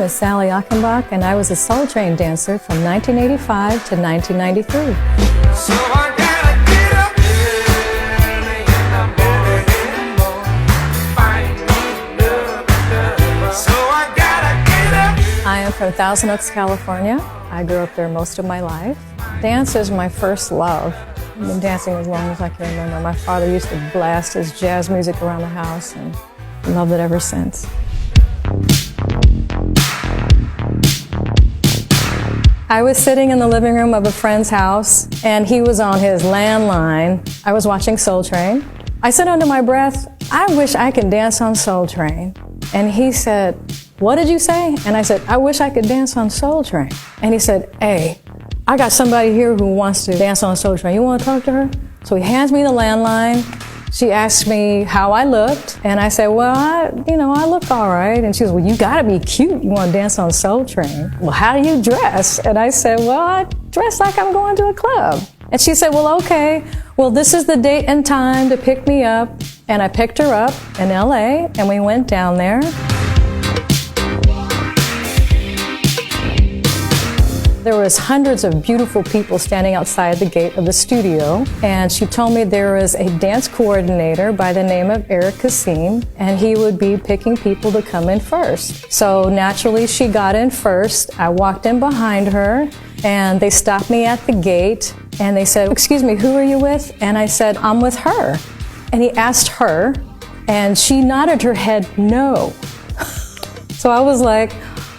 is Sally Achenbach, and I was a Soul Train dancer from 1985 to 1993. So I gotta get up early in the morning, find me love. So I gotta get up. I am from Thousand Oaks, California. I grew up there most of my life. Dance is my first love. I've been dancing as long as I can remember. My father used to blast his jazz music around the house, and I loved it ever since. I was sitting in the living room of a friend's house, and he was on his landline. I was watching Soul Train. I said under my breath, I wish I could dance on Soul Train. And he said, what did you say? And I said, I wish I could dance on Soul Train. And he said, hey, I got somebody here who wants to dance on Soul Train. You want to talk to her? So he hands me the landline. She asked me how I looked, and I said, well, I look all right. And she goes, well, you gotta be cute. You want to dance on Soul Train. Well, how do you dress? And I said, well, I dress like I'm going to a club. And she said, well, okay. Well, this is the date and time to pick me up. And I picked her up in LA, and we went down there. There was hundreds of beautiful people standing outside the gate of the studio, and she told me there was a dance coordinator by the name of Eric Kasim, and he would be picking people to come in first. So naturally, she got in first. I walked in behind her, and they stopped me at the gate, and they said, excuse me, who are you with? And I said, I'm with her. And he asked her, and she nodded her head no. So I was like,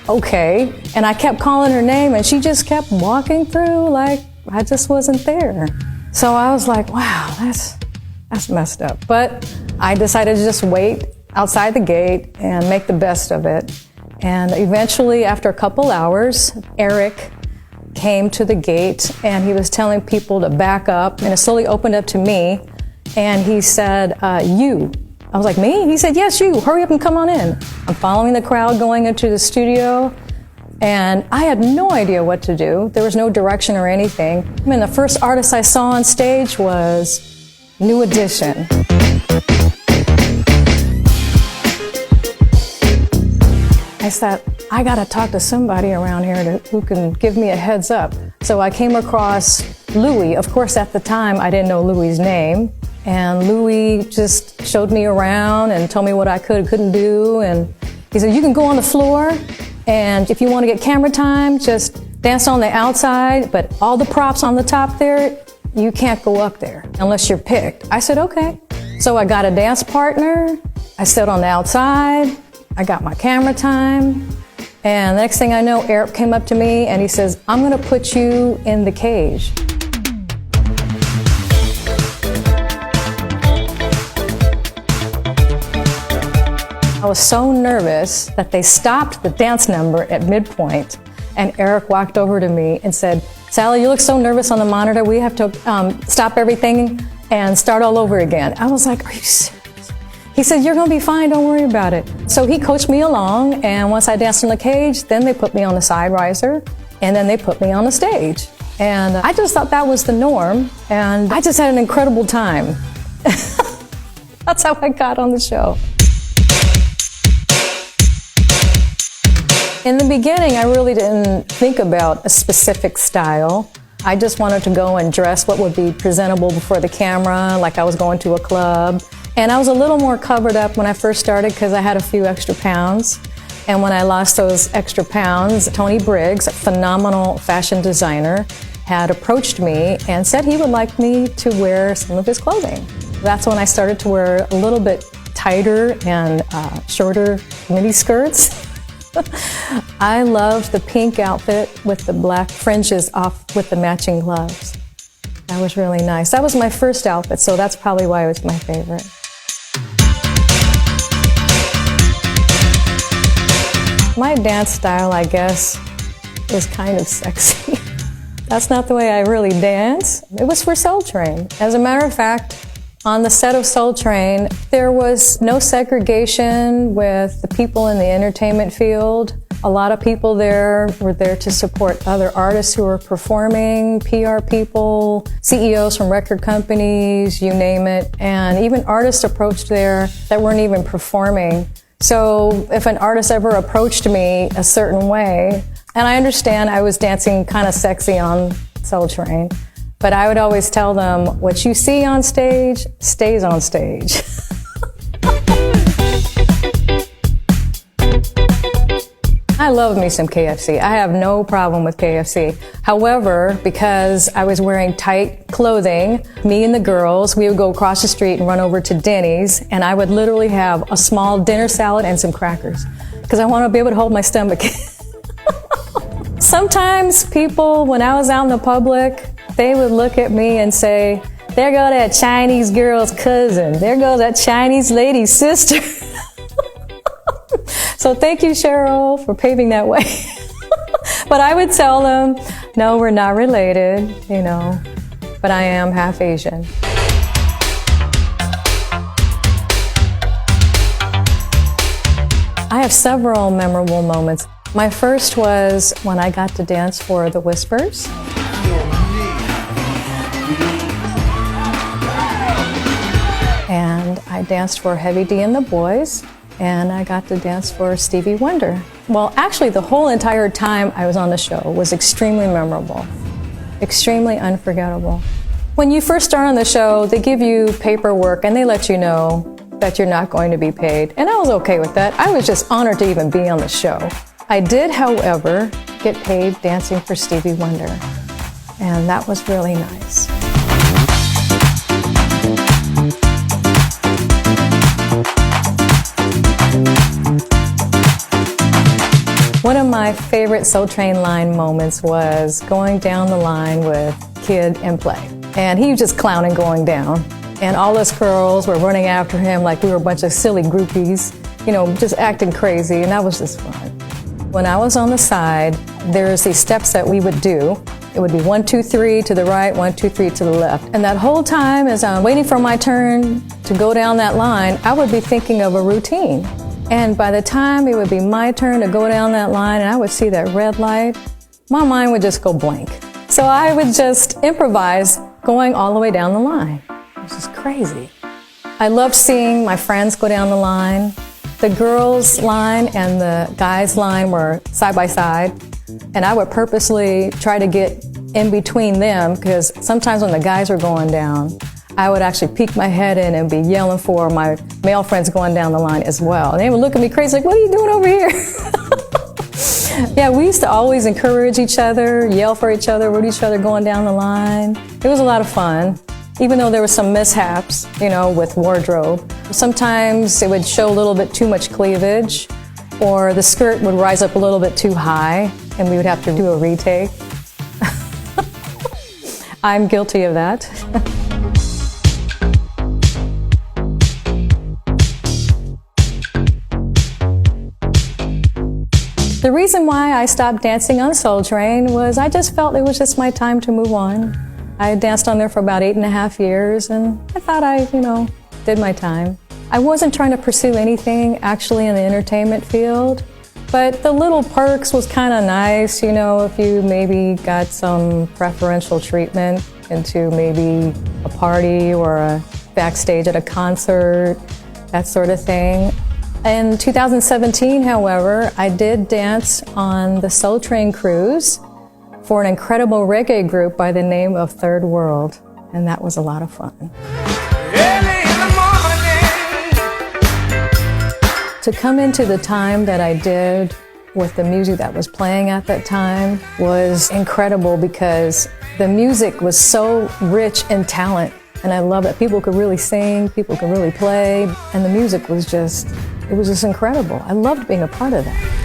okay. And I kept calling her name, and she just kept walking through like I just wasn't there. So I was like, wow, that's messed up. But I decided to just wait outside the gate and make the best of it. And eventually, after a couple hours, Eric came to the gate, and he was telling people to back up, and it slowly opened up to me, and he said, you. I was like, me? He said, yes, you. Hurry up and come on in. I'm following the crowd going into the studio, and I had no idea what to do. There was no direction or anything. I mean, the first artist I saw on stage was New Edition. I thought, I gotta talk to somebody around here who can give me a heads up. So I came across Louis. Of course, at the time, I didn't know Louis's name. And Louis just showed me around and told me what I could and couldn't do. And he said, you can go on the floor, and if you want to get camera time, just dance on the outside, but all the props on the top there, you can't go up there unless you're picked. I said, okay. So I got a dance partner. I stood on the outside. I got my camera time. And the next thing I know, Eric came up to me and he says, I'm going to put you in the cage. I was so nervous that they stopped the dance number at midpoint, and Eric walked over to me and said, Sally, you look so nervous on the monitor, we have to stop everything and start all over again. I was like, are you serious? He said, you're gonna be fine, don't worry about it. So he coached me along, and once I danced in the cage, then they put me on the side riser, and then they put me on the stage. And I just thought that was the norm, and I just had an incredible time. That's how I got on the show. In the beginning, I really didn't think about a specific style. I just wanted to go and dress what would be presentable before the camera, like I was going to a club. And I was a little more covered up when I first started because I had a few extra pounds. And when I lost those extra pounds, Tony Briggs, a phenomenal fashion designer, had approached me and said he would like me to wear some of his clothing. That's when I started to wear a little bit tighter and shorter mini skirts. I loved the pink outfit with the black fringes off with the matching gloves. That was really nice. That was my first outfit, so that's probably why it was my favorite. My dance style, I guess, is kind of sexy. That's not the way I really dance. It was for Soul Train. As a matter of fact, on the set of Soul Train, there was no segregation with the people in the entertainment field. A lot of people there were there to support other artists who were performing, PR people, CEOs from record companies, you name it. And even artists approached there that weren't even performing. So if an artist ever approached me a certain way, and I understand I was dancing kind of sexy on Soul Train, but I would always tell them, what you see on stage stays on stage. I love me some KFC. I have no problem with KFC. However, because I was wearing tight clothing, me and the girls, we would go across the street and run over to Denny's, and I would literally have a small dinner salad and some crackers, because I want to be able to hold my stomach. Sometimes people, when I was out in the public, they would look at me and say, there goes that Chinese girl's cousin. There goes that Chinese lady's sister. So thank you, Cheryl, for paving that way. But I would tell them, no, we're not related, you know, but I am half Asian. I have several memorable moments. My first was when I got to dance for the Whispers. And I danced for Heavy D and the Boys. And I got to dance for Stevie Wonder. Well, actually, the whole entire time I was on the show was extremely memorable, extremely unforgettable. When you first start on the show, they give you paperwork and they let you know that you're not going to be paid. And I was okay with that. I was just honored to even be on the show. I did, however, get paid dancing for Stevie Wonder. And that was really nice. One of my favorite Soul Train line moments was going down the line with Kid and Play. And he was just clowning going down. And all us girls were running after him like we were a bunch of silly groupies, you know, just acting crazy, and that was just fun. When I was on the side, there's these steps that we would do. It would be 1, 2, 3 to the right, 1, 2, 3 to the left. And that whole time as I'm waiting for my turn to go down that line, I would be thinking of a routine. And by the time it would be my turn to go down that line and I would see that red light, my mind would just go blank. So I would just improvise going all the way down the line. It was just crazy. I loved seeing my friends go down the line. The girls' line and the guys' line were side by side, and I would purposely try to get in between them, because sometimes when the guys were going down, I would actually peek my head in and be yelling for my male friends going down the line as well. And they would look at me crazy, like, what are you doing over here? Yeah, we used to always encourage each other, yell for each other, root each other going down the line. It was a lot of fun, even though there were some mishaps, you know, with wardrobe. Sometimes it would show a little bit too much cleavage, or the skirt would rise up a little bit too high, and we would have to do a retake. I'm guilty of that. The reason why I stopped dancing on Soul Train was I just felt it was just my time to move on. I danced on there for about 8.5 years, and I thought I, did my time. I wasn't trying to pursue anything actually in the entertainment field, but the little perks was kind of nice, if you maybe got some preferential treatment into maybe a party or a backstage at a concert, that sort of thing. In 2017, however, I did dance on the Soul Train cruise for an incredible reggae group by the name of Third World, and that was a lot of fun. Early in the morning. To come into the time that I did with the music that was playing at that time was incredible, because the music was so rich in talent, and I love that people could really sing, people could really play, and the music was just, it was just incredible. I loved being a part of that.